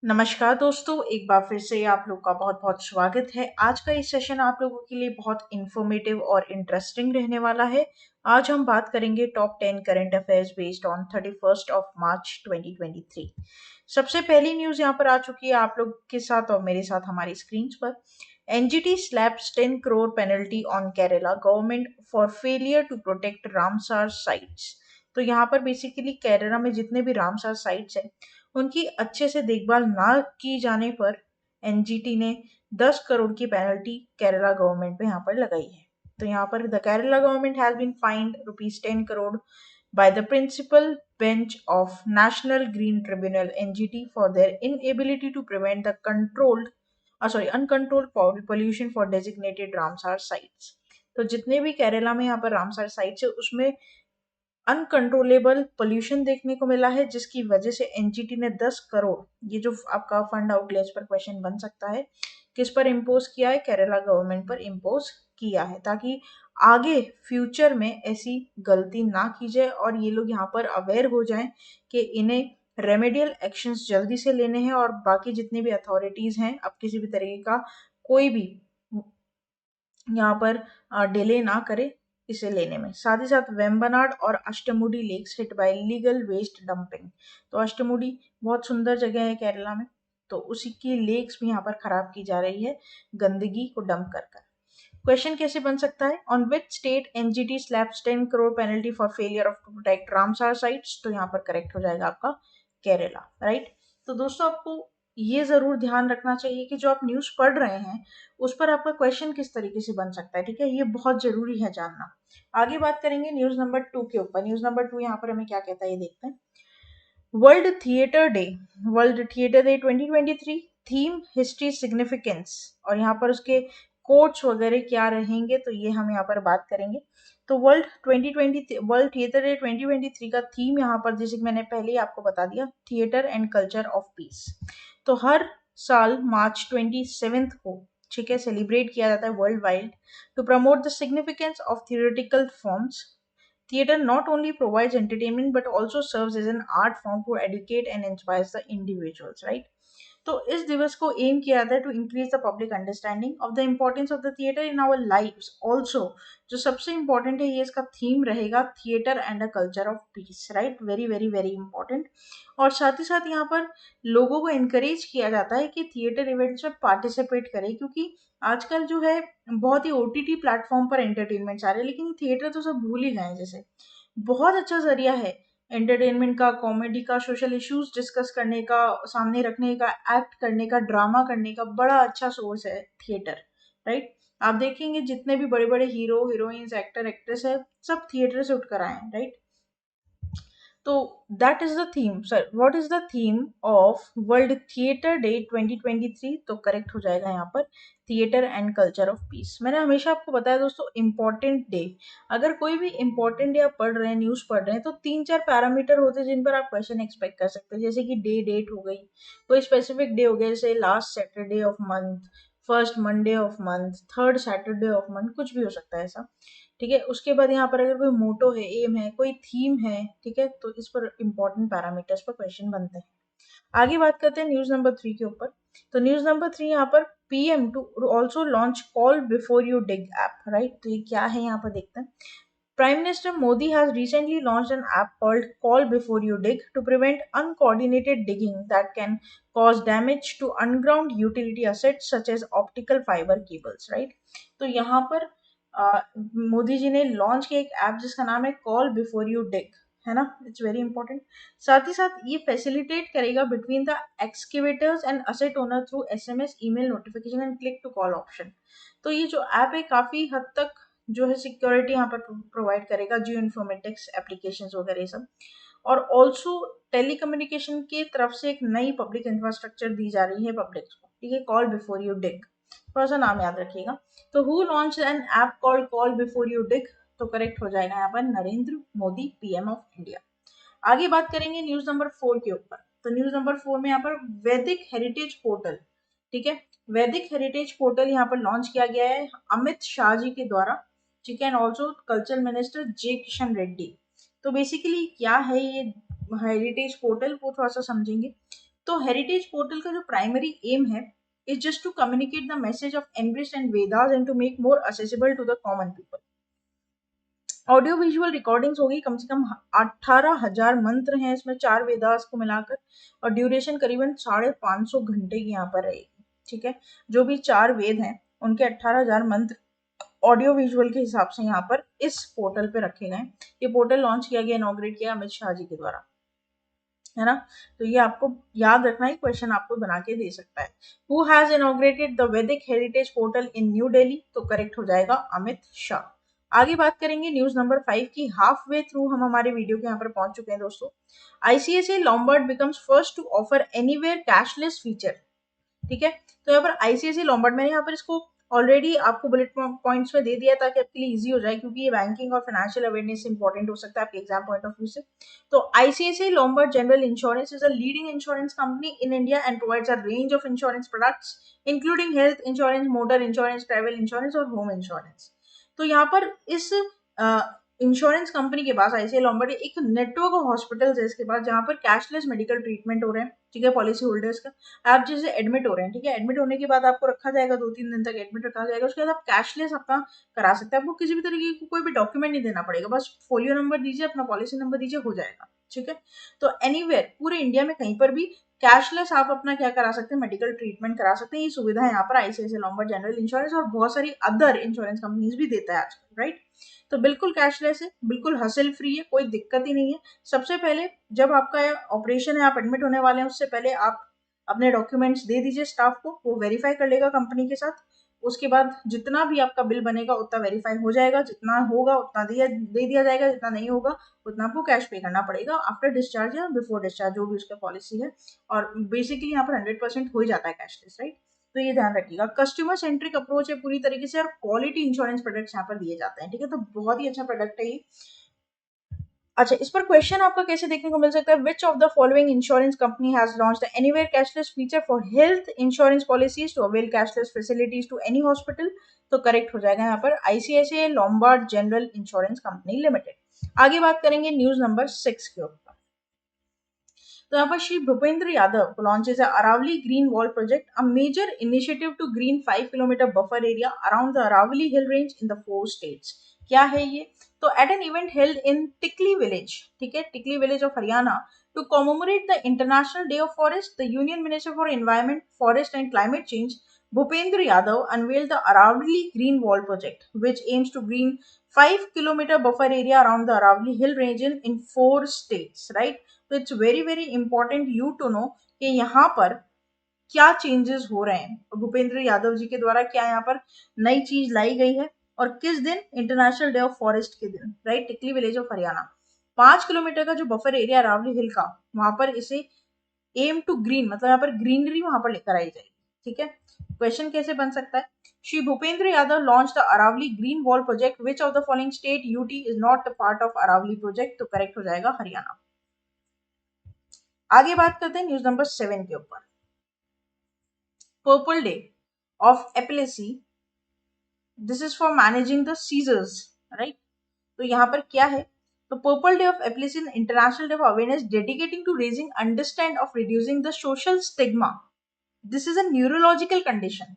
नमस्कार दोस्तों, एक बार फिर से आप लोग का बहुत बहुत स्वागत है। आज का ये सेशन आप लोगों के लिए बहुत इंफॉर्मेटिव और इंटरेस्टिंग रहने वाला है। आज हम बात करेंगे top 10 current affairs based on 31st of March 2023। सबसे पहली न्यूज़ यहाँ पर आ चुकी है आप लोग के साथ और मेरे साथ हमारी स्क्रीन पर। NGT slaps 10 crore penalty on Kerala government for failure to protect Ramsar sites. तो यहाँ पर बेसिकली केरला में जितने भी रामसार साइट्स हैं उनकी अच्छे से देखभाल ना की जाने पर एनजीटी ने 10 करोड़ की पेनल्टी केरला गवर्नमेंट पे यहाँ पर लगाई है। तो यहाँ पर the Kerala government has been fined rupees 10 crore by the principal bench of National Green Tribunal NGT for their inability to prevent the uncontrolled pollution for designated Ramsar sites। तो जितने भी केरला में यहाँ पर रामसर साइट्स है उसमें अनकंट्रोलेबल पोल्यूशन देखने को मिला है, जिसकी वजह से एनजीटी ने 10 करोड़, ये जो आपका फंड आउटलेज पर क्वेश्चन बन सकता है, किस पर इम्पोज किया है? केरला गवर्नमेंट पर इम्पोज किया है, ताकि आगे फ्यूचर में ऐसी गलती ना की जाए और ये लोग यहाँ पर अवेयर हो जाएं कि इन्हें रेमेडियल एक्शंस जल्दी से लेने हैं और बाकी जितनी भी अथॉरिटीज हैं अब किसी भी तरीके का कोई भी यहाँ पर डिले ना करे इसे लेने में। साथ ही साथ वेम्बनाड और Ashtamudi lakes hit by legal waste dumping. तो अष्टमुडी बहुत सुंदर जगह है केरला में, तो उसी की लेक्स भी यहाँ पर खराब की जा रही है गंदगी को डंप कर कर। क्वेश्चन कैसे बन सकता है? On which state NGT slaps 10 crore penalty for failure of to protect Ramsar sites? तो यहाँ पर करेक्ट हो जाएगा आपका केरला, राइट। तो दोस्तों आपको ये जरूर ध्यान रखना चाहिए कि जो आप न्यूज पढ़ रहे हैं उस पर आपका क्वेश्चन किस तरीके से बन सकता है, ठीक है, ये बहुत जरूरी है जानना। आगे बात करेंगे न्यूज नंबर 2 के ऊपर। न्यूज नंबर 2 यहाँ पर हमें क्या कहता है ये देखते हैं। World theatre day, world theatre day 2023 theme history significance, और यहाँ पर उसके कोट्स वगैरह क्या रहेंगे तो ये हम यहाँ पर बात करेंगे। तो वर्ल्ड थिएटर डे 2023 का थीम यहाँ पर, जैसे कि मैंने पहले ही आपको बता दिया, theatre and culture of piece. तो हर साल मार्च 27 को, ठीक है, सेलिब्रेट किया जाता है world wide to promote the significance of theoretical forms. Theatre not only provides entertainment but also serves as an art form to educate and inspires the individuals, right? तो इस दिवस को एम किया जाता है to increase the public understanding of the importance of the theatre in our lives. Also जो सबसे important है, ये इसका थीम रहेगा theatre and a culture of peace, right. Very very very important. और साथ ही साथ यहाँ पर लोगों को इनकरेज किया जाता है कि थिएटर इवेंट्स में पार्टिसिपेट करें, क्योंकि आजकल जो है बहुत ही ओटीटी प्लेटफॉर्म पर एंटरटेनमेंट आ रहे हैं, लेकिन थिएटर तो सब भूल ही गए हैं। जैसे बहुत अच्छा जरिया है एंटरटेनमेंट का, कॉमेडी का, सोशल इश्यूज डिस्कस करने का, सामने रखने का, एक्ट करने का, ड्रामा करने का बड़ा अच्छा सोर्स है थिएटर, राइट। आप देखेंगे जितने भी बड़े बड़े हीरो हीरोइंस, एक्टर एक्ट्रेस है, सब थिएटर से उठकर आए हैं, राइट। तो that is the theme. Sir, what is the theme of world theatre day 2023? तो करेक्ट हो जाएगा यहाँ पर theatre and culture of piece. मैंने हमेशा आपको बताया दोस्तों, इंपॉर्टेंट डे, अगर कोई भी इंपॉर्टेंट डे आप पढ़ रहे हैं, न्यूज पढ़ रहे हैं, तो 3-4 पैरामीटर होते हैं जिन पर आप क्वेश्चन एक्सपेक्ट कर सकते हैं। जैसे कि डेट हो गई, कोई स्पेसिफिक डे हो गया, जैसे last Saturday of month, first Monday of month, third Saturday of month, कुछ भी हो सकता है ऐसा, ठीक है। उसके बाद यहाँ पर अगर कोई मोटो है, एम है, कोई थीम है, ठीक है, तो इस पर इंपॉर्टेंट पैरामीटर्स पर क्वेश्चन बनते हैं। आगे बात करते हैं न्यूज नंबर 3 के ऊपर। तो न्यूज नंबर 3 यहाँ पर PM to also launch call before you dig app, right. तो ये क्या है यहाँ पर देखते हैं। Prime Minister Modi has recently launched an app called Call Before You Dig to prevent uncoordinated digging that can cause damage to underground utility assets such as optical fiber cables, right? तो यहाँ पर मोदी जी ने launch किया एक app जिसका नाम है call before you dig, है ना। It's very important. साथ ही साथ ये फैसिलिटेट करेगा between the excavators and asset owner through SMS, email notification and click to call option. तो ये जो ऐप है काफी हद तक जो है सिक्योरिटी यहाँ पर प्रोवाइड करेगा, जियो इन्फॉर्मेटिक्स एप्लीकेशंस वगैरह सब। और ऑल्सो टेलीकम्युनिकेशन की तरफ से एक नई पब्लिक इंफ्रास्ट्रक्चर दी जा रही है पब्लिक को, ठीक है, कॉल बिफोर यू डिग, थोड़ा सा नाम याद रखिएगा। तो who launch N app called call before you डिग? तो करेक्ट हो जाएगा यहाँ पर Narendra Modi, PM of India. आगे बात करेंगे न्यूज नंबर 4 के ऊपर। तो न्यूज नंबर 4 में यहाँ पर वैदिक हेरिटेज पोर्टल, ठीक है, वैदिक हेरिटेज पोर्टल यहाँ पर लॉन्च किया गया है अमित शाह जी के द्वारा, ठीक है, एंड ऑल्सो कल्चरल मिनिस्टर जे किशन रेड्डी। तो बेसिकली क्या है ये हेरिटेज पोर्टल, वो थोड़ा सा समझेंगे। तो हेरिटेज पोर्टल का जो प्राइमरी एम है is just to communicate the message of English and Vedas and to make more accessible to the common people. Audio visual recordings होगी, कम से कम 18,000 मंत्र हैं इसमें 4 वेदास को मिलाकर, और ड्यूरेशन करीबन 550 घंटे की यहाँ पर रहेगी। ठीक है, जो भी 4 वेद हैं उनके 18,000 मंत्र ऑडियो विजुअल के हिसाब से यहाँ पर इस पोर्टल पे रखे गए। ये पोर्टल लॉन्च किया गया, इनॉग्रेट किया अमित शाह जी के द्वारा, है ना। तो ये आपको याद रखना, ही क्वेश्चन आपको बना के दे सकता है। हु हैज इनॉग्रेटेड द वैदिक हेरिटेज पोर्टल इन न्यू दिल्ली, तो करेक्ट हो जाएगा अमित शाह। आगे बात करेंगे न्यूज नंबर 5 की। हाफ वे थ्रू हम हमारे वीडियो के यहाँ पर पहुंच चुके हैं दोस्तों। ICICI Lombard becomes first to offer anywhere cashless feature. ठीक है, तो यहाँ पर आईसीआईसीआई लॉम्बार्ड, मैंने यहाँ पर इसको ऑलरेडी आपको बुलेट पॉइंट्स में दे दिया ताकि आपके लिए इजी हो जाए, क्योंकि ये बैंकिंग और फाइनेंशियल अवेयरनेस इंपॉर्टेंट हो सकता है आपके एग्जाम पॉइंट ऑफ व्यू से। तो ICICI Lombard general insurance is a leading insurance company in India and provides a range of insurance products including health insurance, motor insurance, travel insurance और home insurance. तो यहाँ पर इस insurance company के पास ICI Lombard एक network of hospitals है इसके पास, जहाँ पर कैशलेस मेडिकल ट्रीटमेंट हो रहे हैं। ठीक है, पॉलिसी होल्डर्स का, आप जैसे एडमिट हो रहे हैं, ठीक है, एडमिट होने के बाद आपको रखा जाएगा, 2-3 दिन तक एडमिट रखा जाएगा, उसके बाद आप कैशलेस अपना करा सकते हैं। आपको किसी भी तरीके की कोई भी डॉक्यूमेंट नहीं देना पड़ेगा, बस फोलियो नंबर दीजिए, अपना पॉलिसी नंबर दीजिए, हो जाएगा। ठीक है, तो एनीवेयर पूरे इंडिया में कहीं पर भी कैशलेस आप अपना क्या करा सकते हैं, मेडिकल ट्रीटमेंट करा सकते हैं। ये सुविधा यहाँ पर आईसीआईसीआई लॉम्बार्ड जनरल इंश्योरेंस और बहुत सारी अदर इंश्योरेंस कंपनीज भी देता है आजकल, राइट। तो बिल्कुल कैशलेस है, बिल्कुल हसल फ्री है, कोई दिक्कत ही नहीं है। सबसे पहले जब आपका ऑपरेशन है, आप एडमिट होने वाले हैं, उससे पहले आप अपने डॉक्यूमेंट्स दे दीजिए स्टाफ को, वो वेरीफाई कर लेगा कंपनी के साथ। उसके बाद जितना भी आपका बिल बनेगा उतना वेरीफाई हो जाएगा, जितना होगा उतना दे दिया जाएगा, जितना नहीं होगा उतना आपको कैश पे करना पड़ेगा आफ्टर डिस्चार्ज या बिफोर डिस्चार्ज, जो भी उसका पॉलिसी है। और बेसिकली यहाँ पर 100% हो ही जाता है कैशलेस, राइट। तो ये ध्यान रखिएगा, कस्टमर सेंट्रिक अप्रोच है पूरी तरीके से, और क्वालिटी इंश्योरेंस प्रोडक्ट्स यहाँ पर दिए जाते हैं। ठीक है, तो बहुत ही अच्छा प्रोडक्ट है ये। अच्छा, इस पर क्वेश्चन आपका कैसे देखने को मिल सकता है, which of the following insurance company has launched the anywhere cashless feature for health insurance policies to avail cashless facilities to any hospital, तो करेक्ट हो जाएगा यहाँ पर ICICI Lombard general insurance company limited. आगे बात करेंगे न्यूज नंबर 6 के ऊपर। तो यहाँ पर Shri Bhupendra Yadav launches Aravalli green wall project, a major initiative to green 5 kilometre buffer area around the Aravalli hill range in the 4 states. क्या है ये, तो at an event held in Tikli village, ठीक है, Tikli village of Haryana, to commemorate the international day of forest, the union minister for environment, forest and climate change Bhupendra Yadav unveiled the Aravali Green Wall project, which aims to green 5-kilometer buffer area around the Aravali Hill region in 4 states, right? तो it's very very important you to know कि यहाँ पर क्या changes हो रहे हैं, भूपेंद्र यादव जी के द्वारा क्या यहाँ पर नई चीज लाई गई है, और किस दिन, इंटरनेशनल डे ऑफ फॉरेस्ट के दिन, राइट, टिकली विलेज ऑफ हरियाणा। 5 किलोमीटर का जो बफर एरिया अरावली हिल का, वहां पर इसे एम टू ग्रीन, मतलब यहाँ पर ग्रीनरी वहां पर लेकर आई जाएगी। ठीक है, क्वेश्चन कैसे बन सकता है, Shri Bhupendra Yadav launch the Aravalli green wall project, which of the following state UT is not a part of Aravalli project, तो करेक्ट हो जाएगा हरियाणा। आगे बात करते हैं न्यूज नंबर 7 के ऊपर। Purple Day of epilepsy, this is for managing the seizures, right. तो यहाँ पर क्या है, तो Purple Day of epilepsy international day of awareness dedicating to raising understand of reducing the social stigma. This is a neurological condition,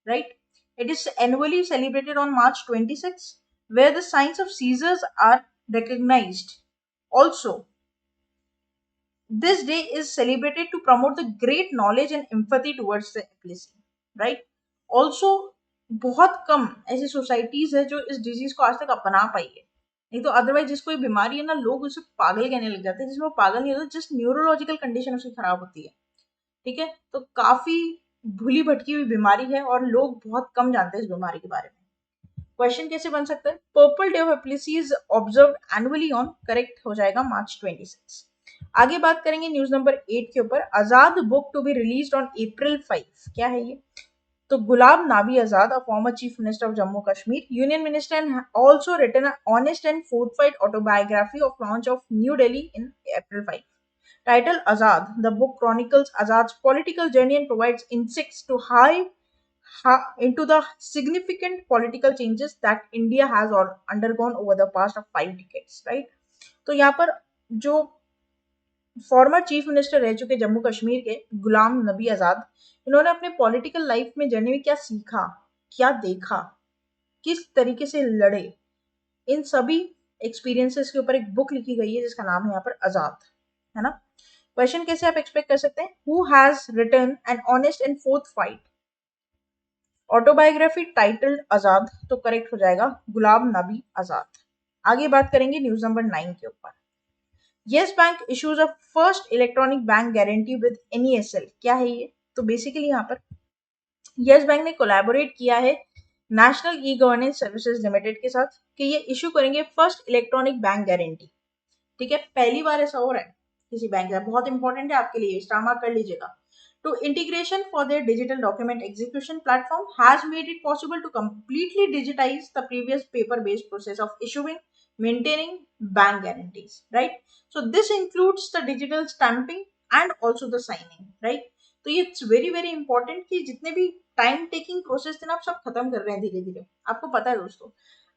right. It is annually celebrated on March 26, where the signs of seizures are recognized. Also, this day is celebrated to promote the great knowledge and empathy towards the epilepsy, right? Also, बहुत कम ऐसी societies है जो इस disease को आज तक अपना पाई है, नहीं तो अदरवाइज जिसको ये बीमारी है ना, लोग उसे पागल कहने लग जाते हैं, जिसमें वो पागल नहीं होता, जस्ट न्यूरोलॉजिकल कंडीशन उसकी खराब होती है। ठीक है, तो काफी भूली भटकी हुई बीमारी है और लोग बहुत कम जानते हैं इस बीमारी के बारे में। क्वेश्चन कैसे बन सकता है, Purple Day of epilepsy is observed annually on, correct हो जाएगा मार्च 26। आगे बात करेंगे न्यूज नंबर 8 के ऊपर, Azad book to be released on April 5, क्या है ये, तो Ghulam Nabi Azad, a former chief minister of Jammu Kashmir, union minister, and also written an honest and forthright autobiography of launch of New Delhi in April 5. Titled Azad, the book chronicles Azad's political journey and provides insights to into the significant political changes that India has undergone over the past of 5 decades, right? तो यहाँ पर जो former chief minister रह चुके जम्मू कश्मीर के गुलाम नबी आजाद, इन्होंने अपने political life में जर्नी में क्या सीखा, क्या देखा, किस तरीके से लड़े, इन सभी एक्सपीरियंसेस के ऊपर एक बुक लिखी गई है जिसका नाम है यहाँ पर आजाद, है ना। क्वेश्चन कैसे आप एक्सपेक्ट कर सकते हैं, who has written an honest and forthright, autobiography titled Azad, तो करेक्ट हो जाएगा गुलाम नबी आजाद। आगे बात करेंगे न्यूज नंबर 9 के ऊपर। Yes bank issues a first electronic bank guarantee with NESL, क्या है ये, तो बेसिकली यहाँ पर येस बैंक ने कोलैबोरेट किया है national e governance services limited के साथ कि ये इशू करेंगे फर्स्ट इलेक्ट्रॉनिक बैंक गारंटी। ठीक है, पहली बार ऐसा हो रहा है किसी बैंक का, बहुत इंपॉर्टेंट है आपके लिए, स्टार मार्क कर लीजिएगा। To integration for their digital document execution platform has made it possible to completely digitize the previous paper-based process of issuing, maintaining bank guarantees, right? So this includes the digital stamping and also the signing, right? तो ये it's very very important कि जितने भी time taking process थे ना, आप सब खत्म कर रहे हैं धीरे धीरे। आपको पता है दोस्तों,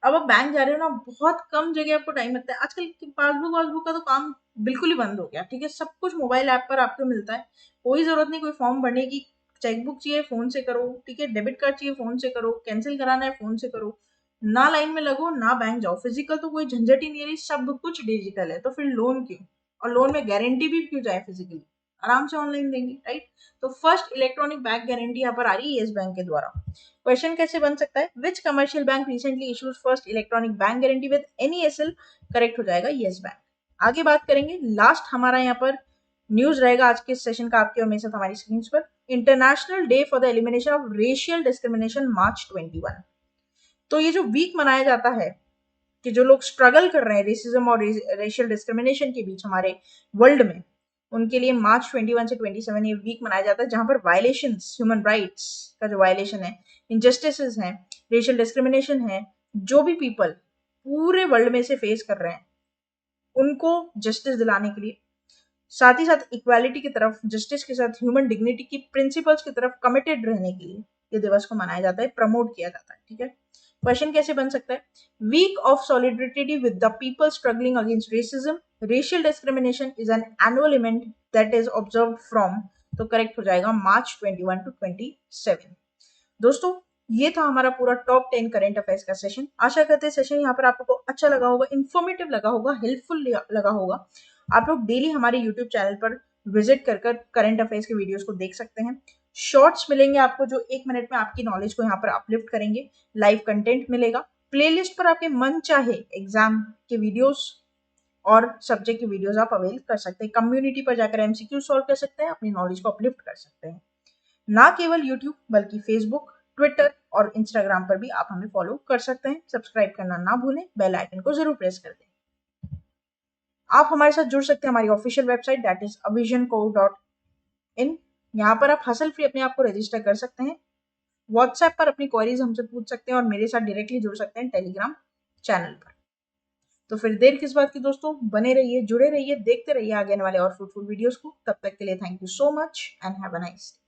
अब आप बैंक जा रहे हो ना, बहुत कम जगह आपको टाइम लगता है। आजकल पासबुक वासबुक का तो काम बिल्कुल ही बंद हो गया, ठीक है, सब कुछ मोबाइल ऐप पर आपको मिलता है। कोई जरूरत नहीं कोई फॉर्म भरने की, चेकबुक चाहिए फोन से करो, ठीक है, डेबिट कार्ड चाहिए फोन से करो, कैंसिल कराना है फोन से करो, ना लाइन में लगो ना बैंक जाओ, फिजिकल तो कोई झंझट ही नहीं रही, सब कुछ डिजिटल है। तो फिर लोन क्यों, और लोन में गारंटी भी क्यों जाए फिजिकली, आराम से ऑनलाइन देंगे, राइट। तो फर्स्ट इलेक्ट्रॉनिक बैंक गारंटी यहाँ पर आ रही है येस बैंक के द्वारा। क्वेश्चन कैसे बन सकता है, which commercial bank recently issues first electronic bank guarantee with NESL, correct हो जाएगा येस बैंक। आगे बात करेंगे, लास्ट हमारा यहाँ पर न्यूज रहेगा आज के सेशन का आपके और मेरे साथ हमारी स्क्रीन पर, international day for the elimination of racial discrimination March 21। तो ये जो वीक मनाया जाता है कि जो लोग स्ट्रगल कर रहे हैं रेसिज्म और रेशियल डिस्क्रिमिनेशन के बीच हमारे वर्ल्ड में, उनके लिए मार्च 21 से 27 ये वीक मनाया जाता है, जहां पर वायलेशंस, ह्यूमन राइट्स का जो वायलेशन है, इनजस्टिसेस हैं, रेशियल डिस्क्रिमिनेशन है, जो भी पीपल पूरे वर्ल्ड में से फेस कर रहे हैं, उनको जस्टिस दिलाने के लिए, साथ ही साथ इक्वालिटी की तरफ, जस्टिस के साथ ह्यूमन डिग्निटी की प्रिंसिपल्स की तरफ कमिटेड रहने के लिए ये दिवस को मनाया जाता है, प्रमोट किया जाता है, ठीक है। क्वेश्चन कैसे बन सकता है, week of solidarity with the people struggling against racism, racial discrimination is an annual event that is observe from, तो करेक्ट हो जाएगा मार्च 21 to 27। दोस्तों ये था हमारा पूरा टॉप 10 करंट अफेयर्स का सेशन। आशा करते हैं सेशन यहाँ पर आपको अच्छा लगा होगा, इन्फॉर्मेटिव लगा होगा, हेल्पफुल लगा होगा। आप लोग डेली हमारे यूट्यूब चैनल पर विजिट कर करंट अफेयर्स के वीडियोस को देख सकते हैं। शॉर्ट्स मिलेंगे आपको जो 1 मिनट में आपकी नॉलेज को यहाँ पर अपलिफ्ट करेंगे, लाइव कंटेंट मिलेगा, प्लेलिस्ट पर आपके मन चाहे एग्जाम के वीडियोस और सब्जेक्ट के वीडियोस आप अवेल कर सकते हैं। कम्युनिटी पर जाकर MCQ सॉल्व कर सकते हैं, अपनी नॉलेज को अपलिफ्ट कर सकते हैं। ना केवल यूट्यूब बल्कि फेसबुक, ट्विटर और इंस्टाग्राम पर भी आप हमें फॉलो कर सकते हैं। सब्सक्राइब करना ना भूलें, बेल आइकन को जरूर प्रेस कर दें। आप हमारे साथ जुड़ सकते हैं हमारी official website that is avisionco.in। यहाँ पर आप हसल फ्री अपने आप को रजिस्टर कर सकते हैं। व्हाट्सएप पर अपनी क्वेरीज हमसे पूछ सकते हैं और मेरे साथ डायरेक्टली जुड़ सकते हैं टेलीग्राम चैनल पर। तो फिर देर किस बात की दोस्तों, बने रहिए, जुड़े रहिए, देखते रहिए आगे आने वाले और फ्रूटफुल वीडियोस को। तब तक के लिए thank you so much and have a nice day.